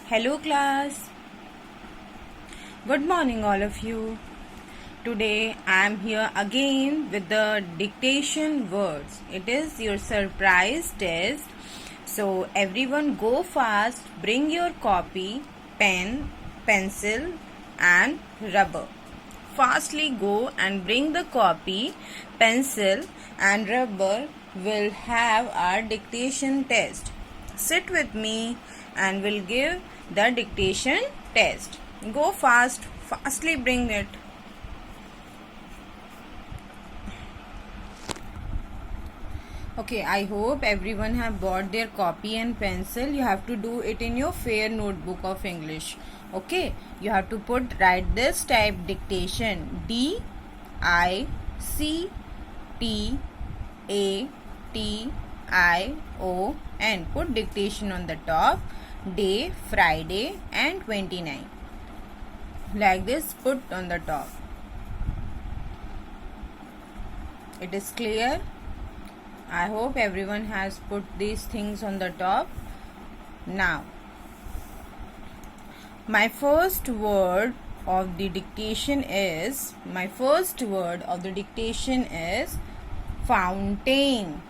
Hello class. Good morning all of you. Today I am here again with the dictation words. It is your surprise test. So everyone go fast, bring your copy, pen, pencil and rubber. Fastly go and bring the copy, pencil and rubber. We'll have our dictation test. Sit with me and we'll give the dictation test. Go fast, fastly bring it. Okay, I hope everyone have bought their copy and pencil. You have to do it in your fair notebook of English. Okay, you have to write this type dictation: DICTATION. Put dictation on the top. Day, Friday and 29. Like this, put on the top. It is clear? I hope everyone has put these things on the top. Now, my first word of the dictation is fountain.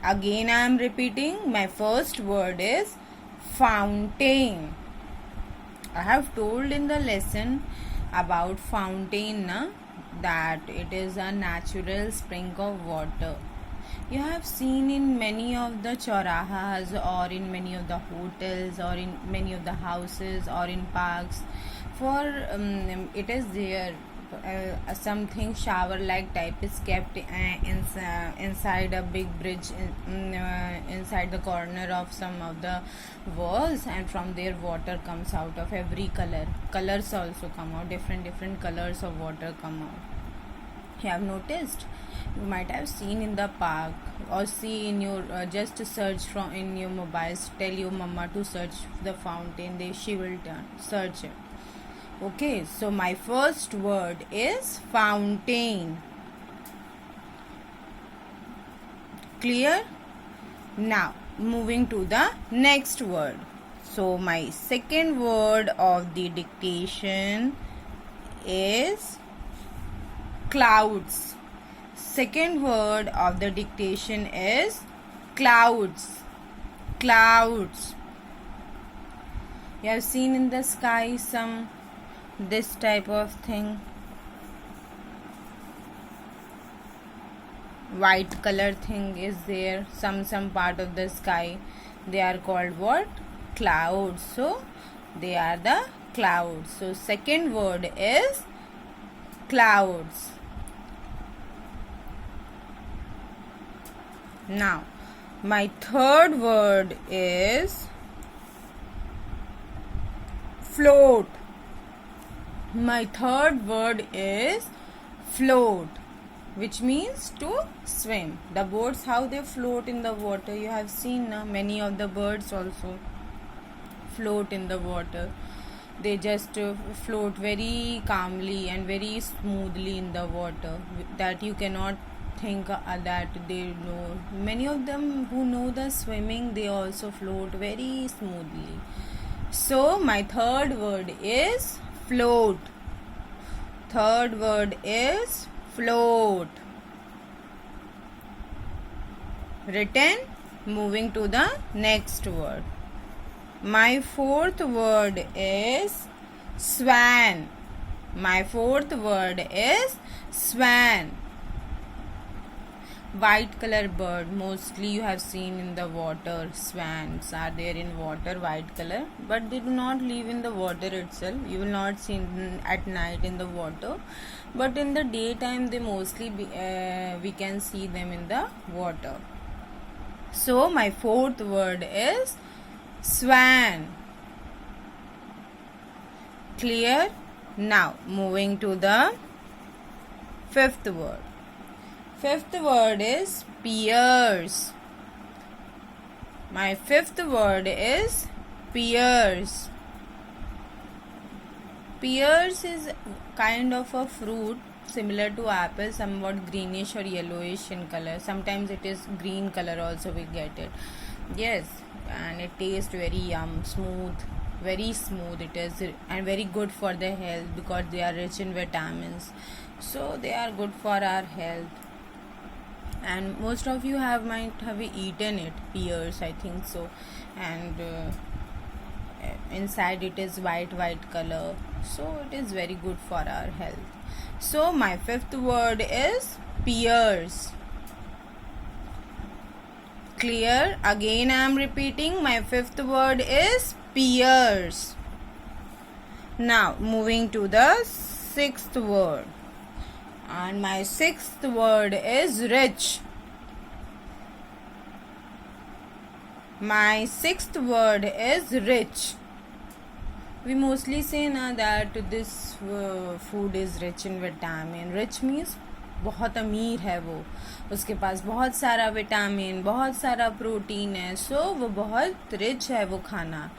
Again I am repeating, my first word is fountain. I have told in the lesson about fountain that it is a natural spring of water. You have seen in many of the chaurahas or in many of the hotels or in many of the houses or in parks. It is there. Something shower like type is kept inside a big bridge inside the corner of some of the walls, and from there water comes out of every colors also come out, different colors of water come out. You have noticed? You might have seen in the park or see in your just search from in your mobiles. Tell your mama to search the fountain, she will search it. Okay, so my first word is fountain. Clear? Now, moving to the next word. So, my second word of the dictation is clouds. Second word of the dictation is clouds. Clouds. You have seen in the sky some this type of thing, white color thing is there, some part of the sky. They are called what? Clouds. So they are the clouds. So second word is clouds. Now my third word is float. My third word is float, which means to swim. The boats, how they float in the water. You have seen many of the birds also float in the water. They just float very calmly and very smoothly in the water, that you cannot think that they know. Many of them who know the swimming, they also float very smoothly. So my third word is float. Third word is float. Written. Moving to the next word. My fourth word is swan. My fourth word is swan. White color bird, mostly you have seen in the water. Swans are there in water, white color, but they do not live in the water itself. You will not see at night in the water, but in the daytime they mostly we can see them in the water. So my fourth word is swan. Clear? Now moving to the fifth word. Fifth word is pears. My fifth word is pears. Pears is kind of a fruit similar to apple, somewhat greenish or yellowish in color. Sometimes it is green color also we get it. Yes, and it tastes very smooth, very smooth it is, and very good for the health because they are rich in vitamins, so they are good for our health. And most of you might have eaten it, pears, I think so. And inside it is white color, so it is very good for our health. So my fifth word is pears. Clear? Again I am repeating, my fifth word is pears. Now moving to the sixth word, and my sixth word is rich. My sixth word is rich. We mostly say ना that this food is rich in vitamin. Rich means बहुत अमीर है वो, उसके पास बहुत सारा vitamin, बहुत सारा प्रोटीन है, सो वो बहुत रिच है वो खाना.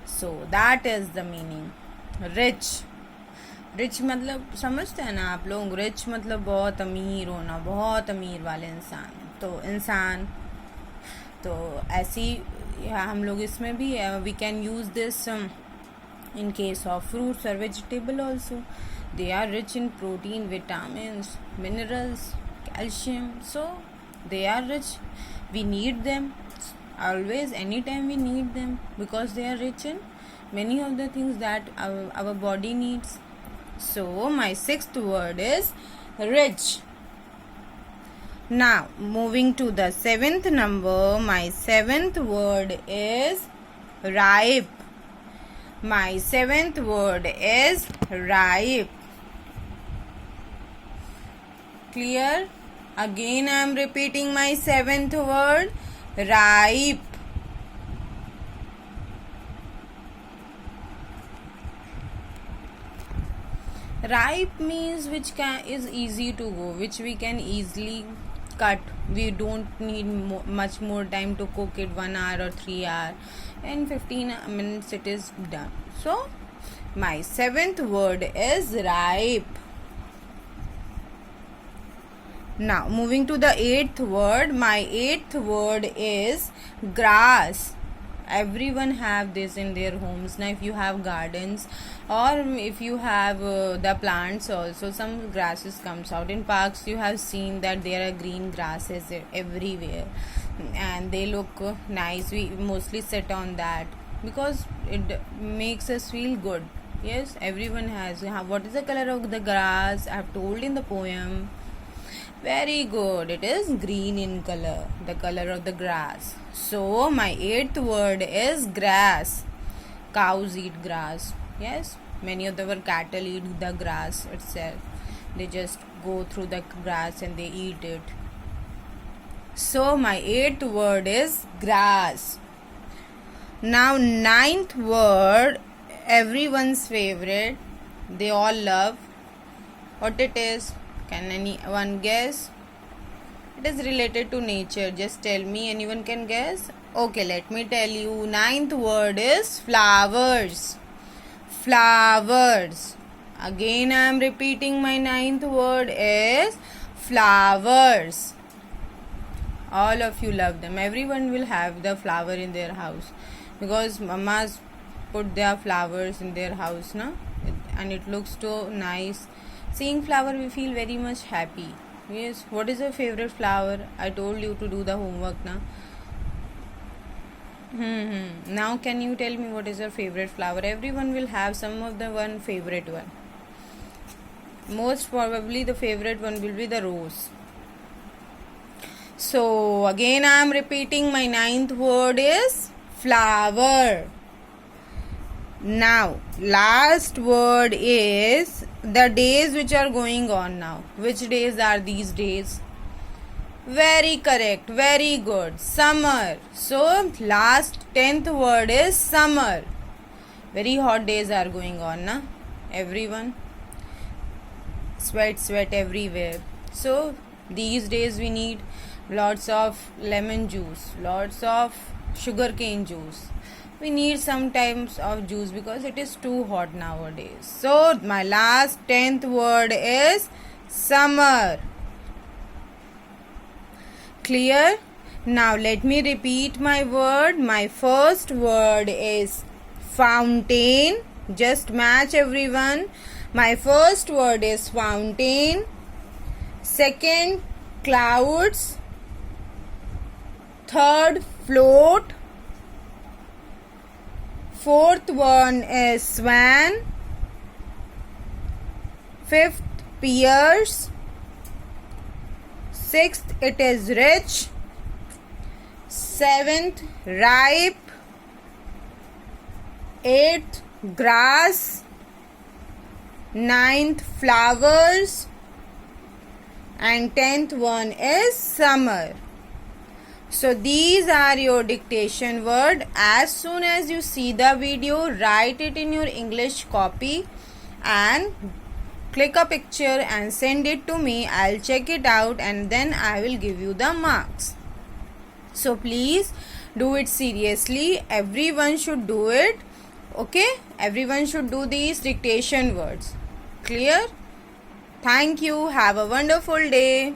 So that is the meaning rich. Rich मतलब समझते हैं ना आप लोग, रिच मतलब बहुत अमीर होना, बहुत अमीर वाले इंसान. तो ऐसी हम लोग इसमें भी we can use this in case of fruits or vegetable also. They are rich in protein, vitamins, minerals, calcium, so they are rich. We need them always, anytime we need them, because they are rich in many of the things that our body needs. So my sixth word is rich. Now moving to the seventh number, my seventh word is ripe. My seventh word is ripe. Clear? Again I am repeating my seventh word, ripe. Ripe means which is easy to go, which we can easily cut. We don't need much more time to cook it, 1 hour or 3 hours. In 15 minutes it is done. So my seventh word is ripe. Now moving to the eighth word, my eighth word is grass. Everyone have this in their homes. Now if you have gardens or if you have the plants also, some grasses comes out in parks. You have seen that there are green grasses everywhere and they look nice. We mostly sit on that because it makes us feel good. Yes, everyone has. What is the color of the grass? I have told in the poem. Very good. It is green in color, the color of the grass. So my eighth word is grass. Cows eat grass. Yes, many of our cattle eat the grass itself. They just go through the grass and they eat it. So my eighth word is grass. Now ninth word, everyone's favorite. They all love. What it is? Can anyone guess? It is related to nature. Just tell me. Anyone can guess? Okay, let me tell you. Ninth word is flowers. Flowers. Again I am repeating, my ninth word is flowers. All of you love them. Everyone will have the flower in their house because mamas put their flowers in their house, na? And it looks so nice. Seeing flower, we feel very much happy. Yes. What is your favorite flower? I told you to do the homework now. Now can you tell me what is your favorite flower? Everyone will have some of the one favorite one. Most probably the favorite one will be the rose. So again I am repeating, my ninth word is flower. Now last word is the days which are going on now. Which days are these days? Very correct, very good. Summer. So last 10th word is summer. Very hot days are going on, na? Everyone. Sweat everywhere. So these days we need lots of lemon juice, lots of sugarcane juice. We need some types of juice because it is too hot nowadays. So my last 10th word is summer. Clear? Now let me repeat my word. My first word is fountain. Just match everyone. My first word is fountain. Second, clouds. Third, float. Fourth one is swan. Fifth, pears. Sixth, it is rich. Seventh, ripe. Eighth, grass. Ninth, flowers. And 10th one is summer. So these are your dictation word. As soon as you see the video, write it in your English copy and click a picture and send it to me. I'll check it out and then I will give you the marks. So please do it seriously. Everyone should do it. Okay? Everyone should do these dictation words. Clear? Thank you. Have a wonderful day.